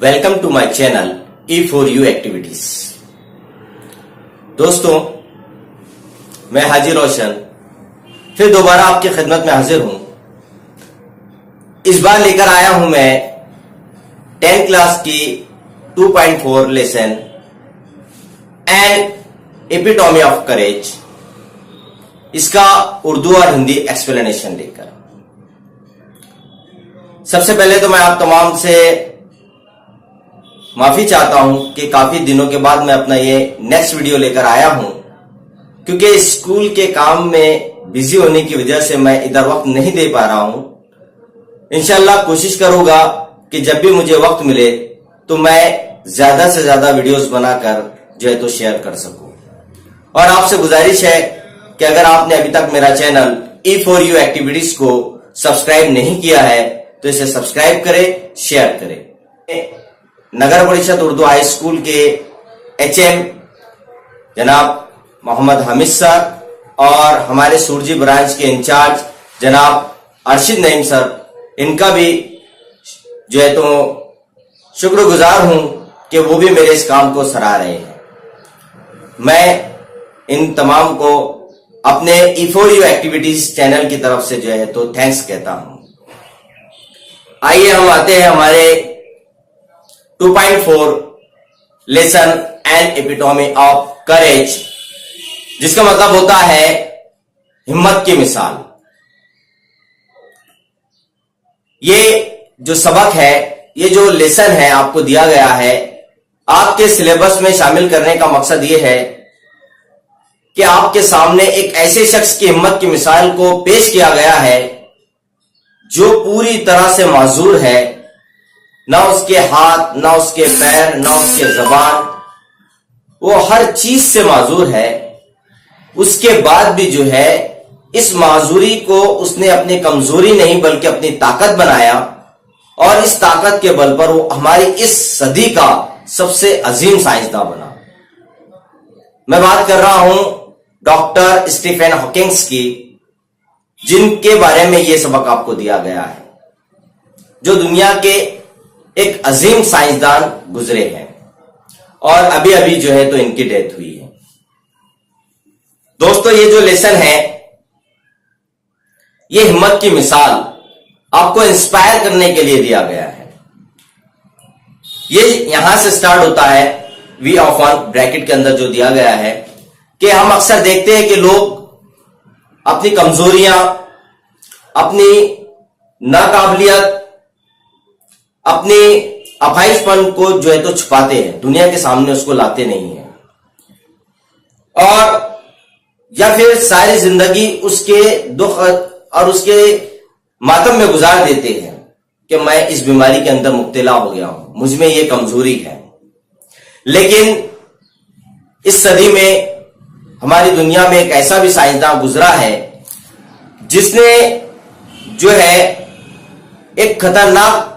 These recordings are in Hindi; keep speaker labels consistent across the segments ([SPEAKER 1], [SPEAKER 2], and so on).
[SPEAKER 1] Welcome to my channel E4U activities. दोस्तों, मैं हाजी रोशन फिर दोबारा आपकी खिदमत में हाजिर हूं। इस बार लेकर आया हूं मैं 10th क्लास की 2.4 लेसन एन एपिटॉमी ऑफ करेज, इसका उर्दू और हिंदी एक्सप्लेनेशन लेकर। सबसे पहले तो मैं आप तमाम से माफी चाहता हूं कि काफी दिनों के बाद मैं अपना ये नेक्स्ट वीडियो लेकर आया हूं, क्योंकि स्कूल के काम में बिजी होने की वजह से मैं इधर वक्त नहीं दे पा रहा हूं। इंशाल्लाह कोशिश करूंगा कि जब भी मुझे वक्त मिले तो मैं ज्यादा से ज्यादा वीडियोस बनाकर जो है तो शेयर कर सकूं। और आपसे गुजारिश है कि अगर आपने अभी तक मेरा चैनल E4U एक्टिविटीज को सब्सक्राइब नहीं किया है तो इसे सब्सक्राइब करें, शेयर करें। नगर परिषद उर्दू हाई स्कूल के HM जनाब मोहम्मद हामिद सर और हमारे सूरजी ब्रांच के इंचार्ज जनाब अर्शिद नईम सर, इनका भी जो है तो शुक्रगुजार हूं कि वो भी मेरे इस काम को सराह रहे हैं। मैं इन तमाम को अपने E4U एक्टिविटीज चैनल की तरफ से जो है तो थैंक्स कहता हूं। आइए हम आते हैं हमारे 2.4 लेसन एंड एपिटॉमी ऑफ करेज, जिसका मतलब होता है हिम्मत की मिसाल। ये जो सबक है, ये जो लेसन है आपको दिया गया है, आपके सिलेबस में शामिल करने का मकसद ये है कि आपके सामने एक ऐसे शख्स की हिम्मत की मिसाल को पेश किया गया है जो पूरी तरह से माजूर है, ना उसके हाथ, ना उसके पैर, ना उसके जबान, वो हर चीज से माजूर है। उसके बाद भी जो है इस माजूरी को उसने अपनी कमजोरी नहीं बल्कि अपनी ताकत बनाया, और इस ताकत के बल पर वो हमारी इस सदी का सबसे अजीम साइंसदान बना। मैं बात कर रहा हूं डॉक्टर स्टीफन हॉकिंग्स की, जिनके बारे में यह सबक आपको दिया गया है, जो दुनिया के एक अजीम साइंसदान गुजरे हैं और अभी अभी जो है तो इनकी डेथ हुई है। दोस्तों, ये जो लेसन है, ये हिम्मत की मिसाल आपको इंस्पायर करने के लिए दिया गया है। ये यहां से स्टार्ट होता है वी ऑफ वन ब्रैकेट के अंदर जो दिया गया है कि हम अक्सर देखते हैं कि लोग अपनी कमजोरियां, अपनी नाकाबिलियत, अपनी अफाइशपन को जो है तो छुपाते हैं, दुनिया के सामने उसको लाते नहीं है, और या फिर सारी जिंदगी उसके दुख और उसके मातम में गुजार देते हैं कि मैं इस बीमारी के अंदर मुब्तला हो गया हूं, मुझ में ये कमजोरी है। लेकिन इस सदी में हमारी दुनिया में एक ऐसा भी साइंसदान गुजरा है जिसने जो है एक खतरनाक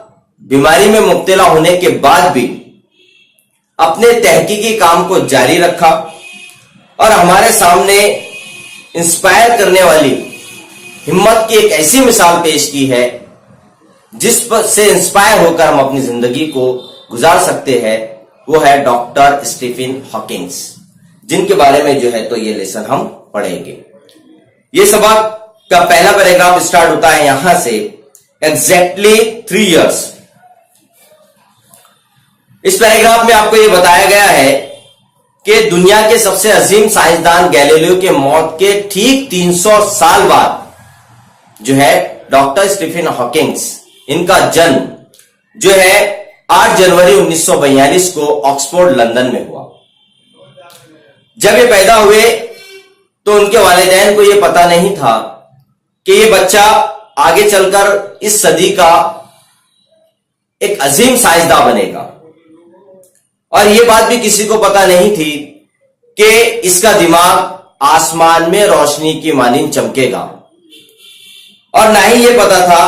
[SPEAKER 1] बीमारी में मुब्तला होने के बाद भी अपने तहकीकी काम को जारी रखा और हमारे सामने इंस्पायर करने वाली हिम्मत की एक ऐसी मिसाल पेश की है जिस पर से इंस्पायर होकर हम अपनी जिंदगी को गुजार सकते हैं। वो है डॉक्टर स्टीफन हॉकिंग्स, जिनके बारे में जो है तो ये लेसन हम पढ़ेंगे। ये सबक का पहला पैराग्राफ स्टार्ट होता है यहां से, एग्जैक्टली 3 years। इस पैराग्राफ में आपको यह बताया गया है कि दुनिया के सबसे अजीम साइंसदान गैलीलियो के मौत के ठीक 300 साल बाद जो है डॉक्टर स्टीफन हॉकिंग्स, इनका जन्म जो है 8 जनवरी 1942 को ऑक्सफोर्ड लंदन में हुआ। जब ये पैदा हुए तो उनके वालिदैन को यह पता नहीं था कि ये बच्चा आगे चलकर इस सदी का एक अजीम साइंसदान बनेगा, और यह बात भी किसी को पता नहीं थी कि इसका दिमाग आसमान में रोशनी की मानिंद चमकेगा, और ना ही यह पता था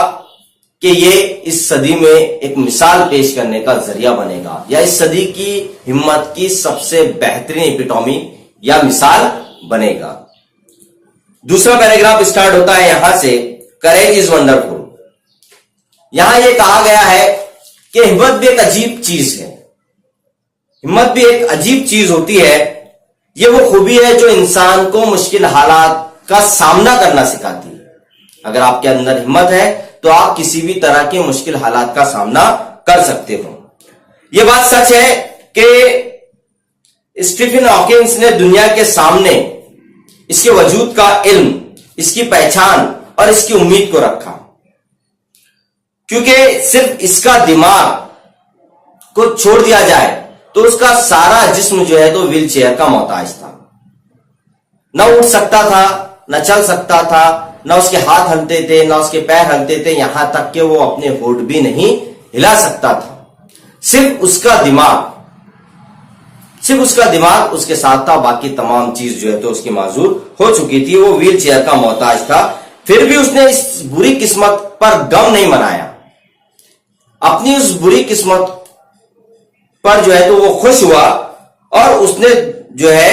[SPEAKER 1] कि ये इस सदी में एक मिसाल पेश करने का जरिया बनेगा, या इस सदी की हिम्मत की सबसे बेहतरीन एपिटॉमी या मिसाल बनेगा। दूसरा पैराग्राफ स्टार्ट होता है यहां से, करेज इज वंडरफुल। यहां यह कहा गया है कि हिम्मत भी एक अजीब चीज है। हिम्मत भी एक अजीब चीज होती है। ये वो खूबी है जो इंसान को मुश्किल हालात का सामना करना सिखाती है। अगर आपके अंदर हिम्मत है तो आप किसी भी तरह के मुश्किल हालात का सामना कर सकते हो। यह बात सच है कि स्टीफन हॉकिंस ने दुनिया के सामने इसके वजूद का इल्म, इसकी पहचान और इसकी उम्मीद को रखा, क्योंकि सिर्फ इसका दिमाग को छोड़ दिया जाए तो उसका सारा जिस्म जो है तो व्हील चेयर का मोहताज था। न उठ सकता था, न चल सकता था, न उसके हाथ हलते थे, न उसके पैर हलते थे, यहां तक कि वो अपने होठ भी नहीं हिला सकता था। सिर्फ उसका दिमाग उसके साथ था, बाकी तमाम चीज जो है तो उसकी माजूर हो चुकी थी। वो व्हील चेयर का मोहताज था। फिर भी उसने इस बुरी किस्मत पर गम नहीं मनाया। अपनी उस बुरी किस्मत पर जो है तो वो खुश हुआ और उसने जो है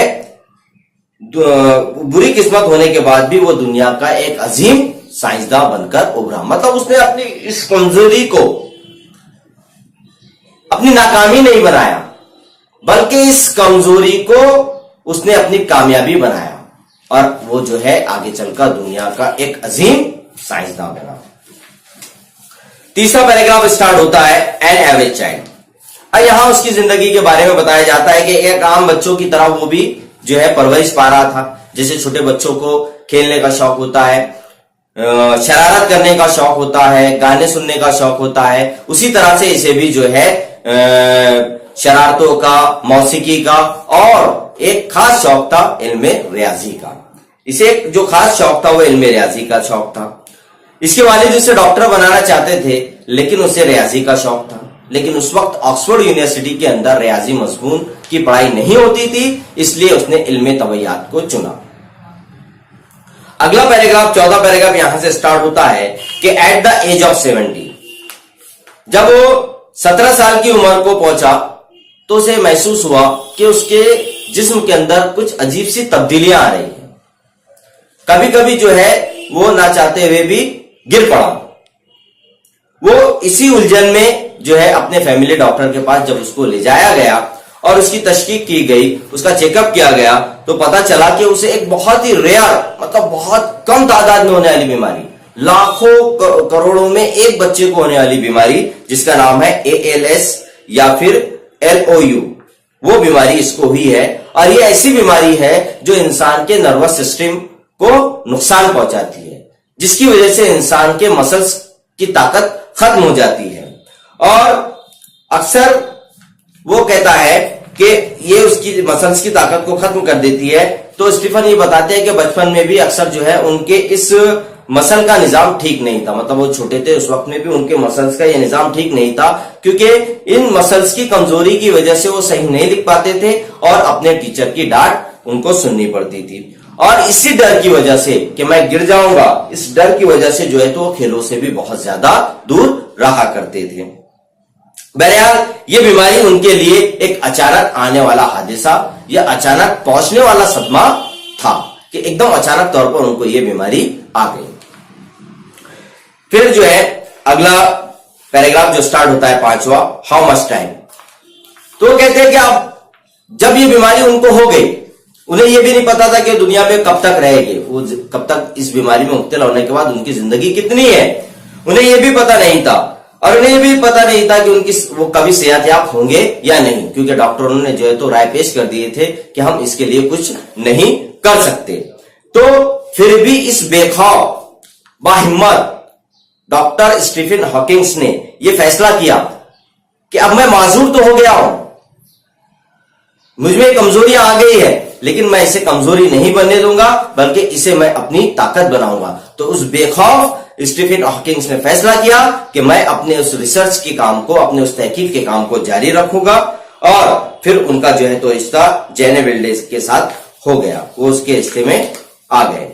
[SPEAKER 1] बुरी किस्मत होने के बाद भी वो दुनिया का एक अजीम साइंसदान बनकर उभरा। मतलब उसने अपनी इस कमजोरी को अपनी नाकामी नहीं बनाया, बल्कि इस कमजोरी को उसने अपनी कामयाबी बनाया और वो जो है आगे चलकर दुनिया का एक अजीम साइंसदान बना। तीसरा पैराग्राफ स्टार्ट होता है एन एवरेज चाइल्ड। यहां उसकी जिंदगी के बारे में बताया जाता है कि एक आम बच्चों की तरह वो भी जो है परवरिश पा रहा था। जैसे छोटे बच्चों को खेलने का शौक होता है, शरारत करने का शौक होता है, गाने सुनने का शौक होता है, उसी तरह से इसे भी जो है शरारतों का, मौसीकी का और एक खास शौक था इल्मे रियाजी का। इसे जो खास शौक था वो इल्मे रियाजी का शौक था। इसके वालिद उसे डॉक्टर बनाना चाहते थे, लेकिन उसे रियाजी का शौक था। लेकिन उस वक्त ऑक्सफोर्ड यूनिवर्सिटी के अंदर रियाजी मजमून की पढ़ाई नहीं होती थी, इसलिए उसने इल्मे तबैयात को चुना। अगला पैराग्राफ, 14 पैराग्राफ यहां से स्टार्ट होता है कि एट द एज ऑफ 70, जब वो 17 साल की उम्र को पहुंचा तो उसे महसूस हुआ कि उसके जिस्म के अंदर कुछ अजीब सी तब्दीलियां आ रही हैं। कभी कभी जो है वो ना चाहते हुए भी गिर पड़ा। वो इसी उलझन में जो है अपने फैमिली डॉक्टर के पास जब उसको ले जाया गया और उसकी तशखीस की गई, उसका चेकअप किया गया, तो पता चला कि उसे एक बहुत ही रेयर, मतलब बहुत कम तादाद में होने वाली बीमारी, लाखों करोड़ों में एक बच्चे को होने वाली बीमारी, जिसका नाम है ALS या फिर LOU, वो बीमारी इसको हुई है। और ये ऐसी बीमारी है जो इंसान के नर्वस सिस्टम को नुकसान पहुंचाती है, जिसकी वजह से इंसान के मसल्स की ताकत खत्म हो जाती है। और अक्सर वो कहता है कि ये उसकी मसल्स की ताकत को खत्म कर देती है। तो स्टीफन ये बताते हैं कि बचपन में भी अक्सर जो है उनके इस मसल का निजाम ठीक नहीं था। मतलब वो छोटे थे उस वक्त में भी उनके मसल्स का ये निजाम ठीक नहीं था, क्योंकि इन मसल्स की कमजोरी की वजह से वो सही नहीं लिख पाते थे और अपने टीचर की डांट उनको सुननी पड़ती थी। और इसी डर की वजह से कि मैं गिर जाऊंगा, इस डर की वजह से जो है तो खेलों से भी बहुत ज्यादा दूर रहा करते थे। बहरहाल ये बीमारी उनके लिए एक अचानक आने वाला हादसा या अचानक पहुंचने वाला सदमा था कि एकदम अचानक तौर पर उनको ये बीमारी आ गई। फिर जो है अगला पैराग्राफ जो स्टार्ट होता है 5वां, हाउ मच टाइम। तो कहते हैं कि अब जब ये बीमारी उनको हो गई, उन्हें यह भी नहीं पता था कि दुनिया में कब तक रहेंगे, वो कब तक इस बीमारी में मुब्तला होने के बाद उनकी जिंदगी कितनी है, उन्हें यह भी पता नहीं था। और उन्हें भी पता नहीं था कि वो कभी सेहतयाब होंगे या नहीं, क्योंकि डॉक्टरों ने जो है तो राय पेश कर दिए थे कि हम इसके लिए कुछ नहीं कर सकते। तो फिर भी इस बेखौफ बाहिम्मत डॉक्टर स्टीफन हॉकिंस ने यह फैसला किया कि अब मैं माजूर तो हो गया हूं, मुझमें कमजोरियां आ गई है, लेकिन मैं इसे कमजोरी नहीं बनने दूंगा, बल्कि इसे मैं अपनी ताकत बनाऊंगा। तो उस बेखौफ स्टीफन हॉकिंस ने फैसला किया कि मैं अपने उस रिसर्च के काम को, अपने उस तहकीक के काम को जारी रखूंगा। और फिर उनका जो है तो रिश्ता जेने विल्डेस के साथ हो गया, वो उसके रिश्ते में आ गए।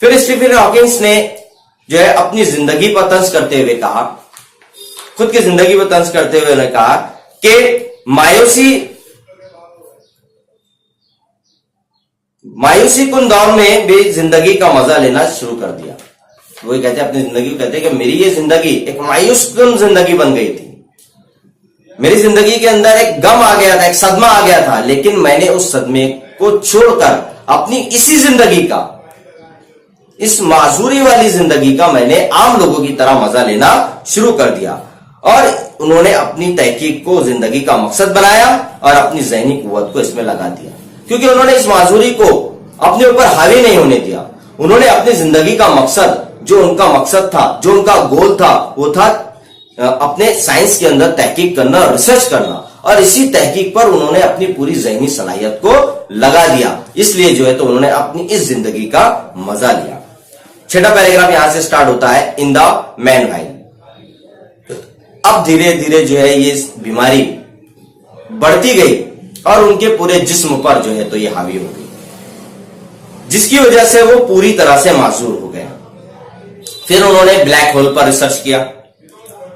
[SPEAKER 1] फिर स्टीफन हॉकिंस ने जो है अपनी जिंदगी पर तंज करते हुए कहा, खुद की जिंदगी पर तंज करते हुए उन्होंने कहा कि मायूसी कुन दौर में भी जिंदगी का मजा लेना शुरू कर दिया। वो कहते हैं अपनी जिंदगी को कहते हैं कि मेरी ये जिंदगी एक मायूस कुन जिंदगी बन गई थी। मेरी जिंदगी के अंदर एक गम आ गया था, एक सदमा आ गया था, लेकिन मैंने उस सदमे को छोड़कर अपनी इसी जिंदगी का, इस माजूरी वाली जिंदगी का मैंने आम लोगों की तरह मजा लेना शुरू कर दिया। और उन्होंने अपनी तहकीक को जिंदगी का मकसद बनाया और अपनी ज़हनी कुव्वत को इसमें लगा दिया, क्योंकि उन्होंने इस माजूरी को अपने ऊपर हावी नहीं होने दिया। उन्होंने अपनी जिंदगी का मकसद, जो उनका मकसद था, जो उनका गोल था, वो था अपने साइंस के अंदर तहकीक करना, रिसर्च करना, और इसी तहकीक पर उन्होंने अपनी पूरी ज़हनी सलाहियत को लगा दिया। इसलिए जो है तो उन्होंने अपनी इस जिंदगी का मजा लिया। छठा पैराग्राफ यहां से स्टार्ट होता है, इन द मैन वाइल। अब धीरे धीरे जो है ये बीमारी बढ़ती गई और उनके पूरे जिस्म पर जो है तो ये हावी हो गई, जिसकी वजह से वो पूरी तरह से माजूर हो गए। फिर उन्होंने ब्लैक होल पर रिसर्च किया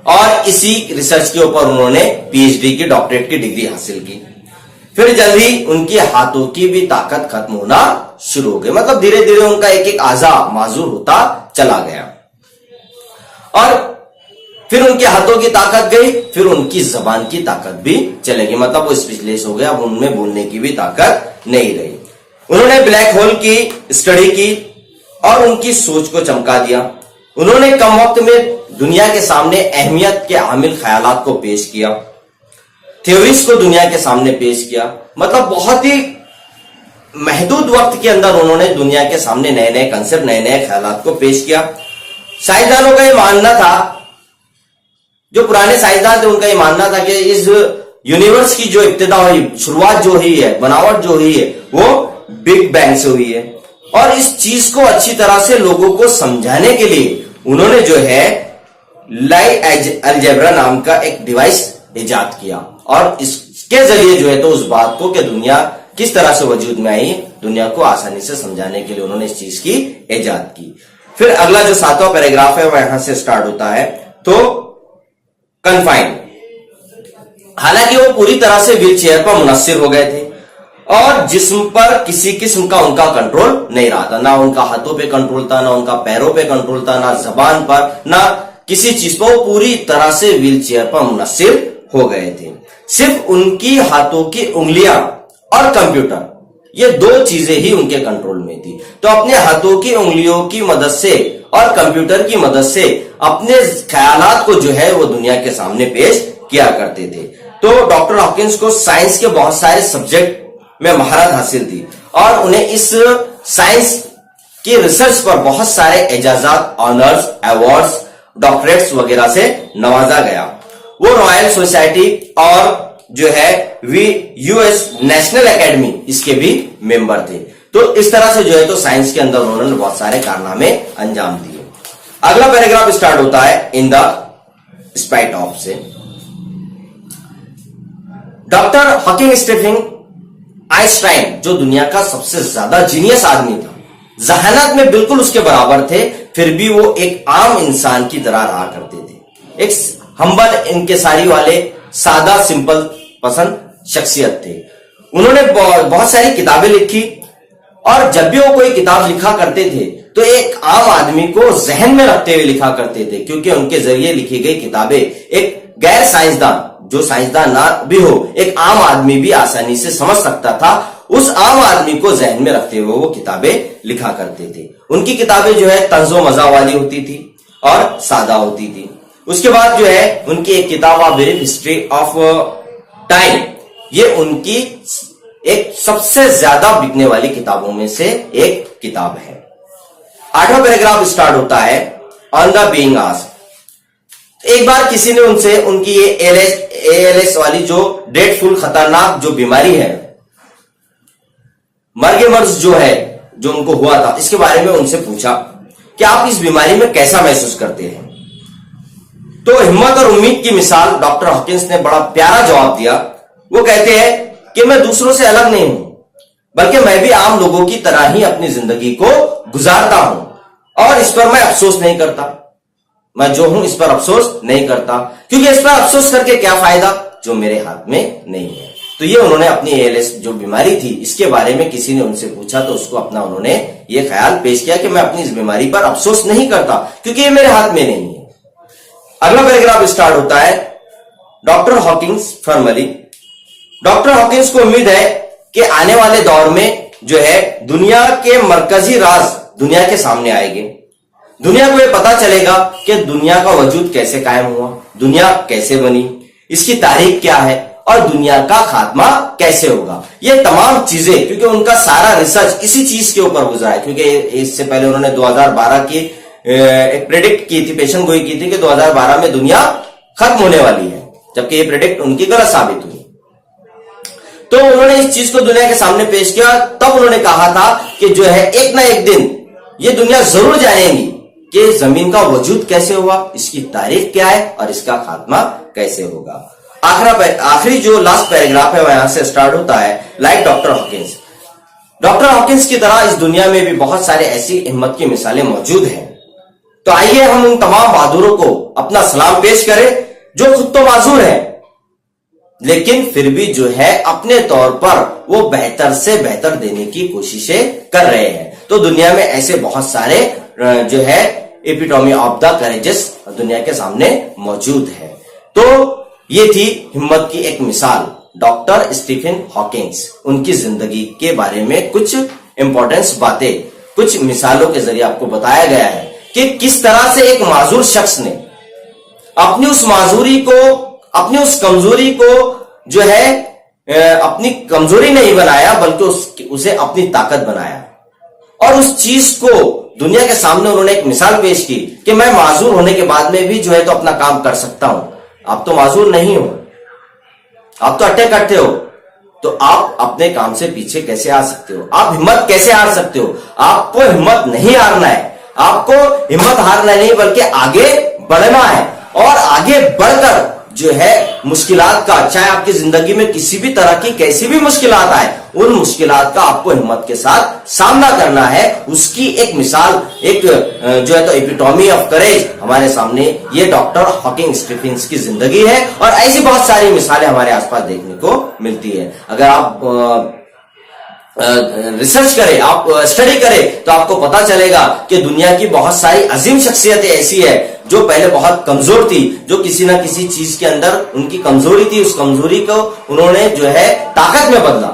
[SPEAKER 1] और इसी रिसर्च के ऊपर उन्होंने पीएचडी की, डॉक्टरेट की डिग्री हासिल की। फिर जल्द ही उनके हाथों की भी ताकत खत्म होना शुरू हो गई, मतलब धीरे धीरे उनका एक एक आजा माजूर होता चला गया। और फिर उनके हाथों की ताकत गई, फिर उनकी जबान की ताकत भी चलेगी, मतलब वो स्पीचलेस हो गया, अब उनमें बोलने की भी ताकत नहीं रही। उन्होंने ब्लैक होल की स्टडी की और उनकी सोच को चमका दिया। उन्होंने कम वक्त में दुनिया के सामने अहमियत के आमिल ख्यालात को पेश किया, थ्योरीज को दुनिया के सामने पेश किया, मतलब बहुत ही महदूद वक्त के अंदर उन्होंने दुनिया के सामने नए नए कंसेप्ट, नए नए ख्यालात को पेश किया। साइंसदानों का यह मानना था, जो पुराने साइंसदान थे उनका यह मानना था कि इस यूनिवर्स की जो इब्तिदा हुई, शुरुआत जो हुई है, बनावट जो हुई है, वो बिग बैंग से हुई है। और इस चीज को अच्छी तरह से लोगों को समझाने के लिए उन्होंने जो है लाई अलजेब्रा नाम का एक डिवाइस इजाद किया और इसके जरिए जो है तो उस बात को कि दुनिया किस तरह से वजूद में आई, दुनिया को आसानी से समझाने के लिए उन्होंने इस चीज की इजाद की। फिर अगला जो 7वां पैराग्राफ है वह यहां से स्टार्ट होता है, तो कन्फाइंड। हालांकि वो पूरी तरह से व्हील चेयर पर मुनस्सिर हो गए थे और जिस्म पर किसी किस्म का उनका कंट्रोल नहीं रहा था, ना उनका हाथों पे कंट्रोल था, ना उनका पैरों पे कंट्रोल था, ना जबान पर, ना किसी चीज पर। वो पूरी तरह से व्हील चेयर पर मुनस्सिर हो गए थे। सिर्फ उनकी हाथों की उंगलियां और कंप्यूटर, ये दो चीजें ही उनके कंट्रोल में थी। तो अपने हाथों की उंगलियों की मदद से और कंप्यूटर की मदद से अपने ख्यालात को जो है वो दुनिया के सामने पेश किया करते थे। तो डॉक्टर हॉकिंस को साइंस के बहुत सारे सब्जेक्ट में महारत हासिल थी और उन्हें इस साइंस की रिसर्च पर बहुत सारे एजाजात, ऑनर्स, अवार्ड्स, डॉक्टरेट्स वगैरह से नवाजा गया। वो रॉयल सोसाइटी और जो है यूएस नेशनल एकेडमी, इसके भी मेंबर थे। तो इस तरह से जो है तो साइंस के अंदर उन्होंने बहुत सारे कारनामे अंजाम दिए। अगला पैराग्राफ स्टार्ट होता है, इन द स्पाइट ऑफ से। डॉक्टर हॉकिंग स्टीफन आइंस्टाइन, जो दुनिया का सबसे ज्यादा जीनियस आदमी था, जहानत में बिल्कुल उसके बराबर थे, फिर भी वो एक आम इंसान की तरह रहा करते थे। एक हम्बल इंकिसारी वाले, सादा सिंपल पसंद शख्सियत थे। उन्होंने बहुत सारी किताबें लिखी और जब भी वो कोई किताब लिखा करते थे तो एक आम आदमी को जहन में रखते हुए लिखा करते थे, क्योंकि उनके जरिए लिखी गई किताबें एक गैर साइंसदान, जो साइंसदान ना भी हो, एक आम आदमी भी आसानी से समझ सकता था। उस आम आदमी को जहन में रखते हुए वो किताबें लिखा करते थे। उनकी किताबें जो है तंजो मजा वाली होती थी और सादा होती थी। उसके बाद जो है उनकी एक किताब of brief history of time, ये उनकी एक सबसे ज्यादा बिकने वाली किताबों में से एक किताब है। 8वां पैराग्राफ स्टार्ट होता है, ऑन द बीइंग आस्क्ड। एक बार किसी ने उनसे उनकी ये एएलएस वाली जो ड्रेडफुल खतरनाक जो बीमारी है, मर्गे मर्ज जो है, जो उनको हुआ था, इसके बारे में उनसे पूछा कि आप इस बीमारी में कैसा महसूस करते हैं। तो हिम्मत और उम्मीद की मिसाल डॉक्टर हॉकिंस ने बड़ा प्यारा जवाब दिया। वो कहते हैं कि मैं दूसरों से अलग नहीं हूं, बल्कि मैं भी आम लोगों की तरह ही अपनी जिंदगी को गुजारता हूं और इस पर मैं अफसोस नहीं करता। मैं जो हूं इस पर अफसोस नहीं करता, क्योंकि इस पर अफसोस करके क्या फायदा जो मेरे हाथ में नहीं है। तो ये उन्होंने अपनी एएलएस जो बीमारी थी, इसके बारे में किसी ने उनसे पूछा तो उसको अपना उन्होंने ये ख्याल पेश किया कि मैं अपनी इस बीमारी पर अफसोस नहीं करता, क्योंकि ये मेरे हाथ में नहीं है। अगला पैराग्राफ स्टार्ट होता है, doctor Hawkins formally. Doctor Hawkins को उम्मीद है कि आने वाले दौर में जो है दुनिया के मरकजी राज दुनिया के सामने आएंगे। दुनिया को यह पता चलेगा कि दुनिया का वजूद कैसे कायम हुआ, दुनिया कैसे बनी, इसकी तारीख क्या है और दुनिया का खात्मा कैसे होगा। ये तमाम चीजें, क्योंकि उनका सारा रिसर्च इसी चीज के ऊपर गुजरा है, क्योंकि इससे पहले उन्होंने 2012 की एक प्रेडिक्ट की थी, पेशन गोई की थी कि 2012 में दुनिया खत्म होने वाली है, जबकि ये प्रेडिक्ट उनकी गलत साबित हुई। तो उन्होंने इस चीज को दुनिया के सामने पेश किया। तब उन्होंने कहा था कि जो है एक ना एक दिन ये दुनिया जरूर जानेगी कि जमीन का वजूद कैसे हुआ, इसकी तारीख क्या है और इसका खात्मा कैसे होगा। आखिरी जो लास्ट पैराग्राफ है वह यहां से स्टार्ट होता है, like doctor Hawkins. Doctor Hawkins की तरह इस दुनिया में भी बहुत सारे ऐसी हिम्मत की मिसालें मौजूद हैं। तो आइए हम उन तमाम बहादुरों को अपना सलाम पेश करें जो खुद तो माजूर है, लेकिन फिर भी जो है अपने तौर पर वो बेहतर से बेहतर देने की कोशिशें कर रहे हैं। तो दुनिया में ऐसे बहुत सारे जो है एपिटोमी ऑफ द करेजेस दुनिया के सामने मौजूद है। तो ये थी हिम्मत की एक मिसाल, डॉक्टर स्टीफन हॉकिंस। उनकी जिंदगी के बारे में कुछ इंपॉर्टेंस बातें कुछ मिसालों के जरिए आपको बताया गया है कि किस तरह से एक माजूर शख्स ने अपनी उस माजूरी को, अपनी उस कमजोरी को जो है अपनी कमजोरी नहीं बनाया, बल्कि उसे अपनी ताकत बनाया। और उस चीज को दुनिया के सामने उन्होंने एक मिसाल पेश की कि मैं माजूर होने के बाद में भी जो है तो अपना काम कर सकता हूं। आप तो माजूर नहीं हो, आप तो अट्टे कट्टे हो, तो आप अपने काम से पीछे कैसे आ सकते हो? आप हिम्मत कैसे हार सकते हो? आपको हिम्मत नहीं हारना है, आपको हिम्मत हारना नहीं बल्कि आगे बढ़ना है। और आगे बढ़कर जो है मुश्किलात का, चाहे आपकी जिंदगी में किसी भी तरह की कैसी भी मुश्किलात आए, उन मुश्किलात का आपको हिम्मत के साथ सामना करना है। उसकी एक मिसाल, एक जो है तो एपिटोमी ऑफ करेज हमारे सामने ये डॉक्टर हॉकिंग स्टीफेंस की जिंदगी है। और ऐसी बहुत सारी मिसालें हमारे आसपास देखने को मिलती है। अगर आप रिसर्च करें, आप स्टडी करें, तो आपको पता चलेगा कि दुनिया की बहुत सारी अजीम शख्सियतें ऐसी है जो पहले बहुत कमजोर थी, जो किसी ना किसी चीज के अंदर उनकी कमजोरी थी, उस कमजोरी को उन्होंने जो है ताकत में बदला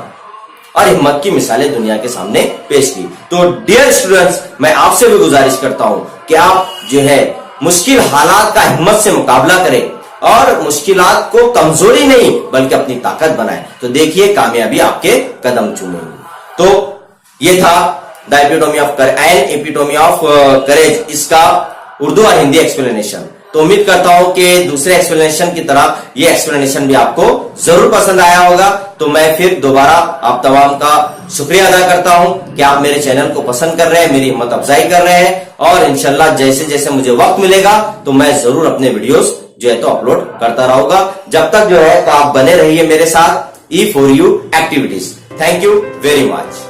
[SPEAKER 1] और हिम्मत की मिसालें दुनिया के सामने पेश की। तो डियर स्टूडेंट्स, मैं आपसे भी गुजारिश करता हूं कि आप जो है मुश्किल हालात का हिम्मत से मुकाबला करें और मुश्किलात को कमजोरी नहीं बल्कि अपनी ताकत बनाएं। तो देखिए कामयाबी आपके कदम चूमेगी। तो ये था the epitome of epitome of courage, इसका उर्दू और हिंदी एक्सप्लेनेशन। तो उम्मीद करता हूं कि दूसरे एक्सप्लेनेशन की तरह ये एक्सप्लेनेशन भी आपको जरूर पसंद आया होगा। तो मैं फिर दोबारा आप तमाम का शुक्रिया अदा करता हूं कि आप मेरे चैनल को पसंद कर रहे हैं, मेरी हिम्मत अफजाई कर रहे हैं। और इंशाल्लाह जैसे जैसे मुझे वक्त मिलेगा तो मैं जरूर अपने वीडियोस जो है तो अपलोड करता रहूंगा। जब तक जो है तो आप बने रहिए मेरे साथ E4U activities. Thank you very much.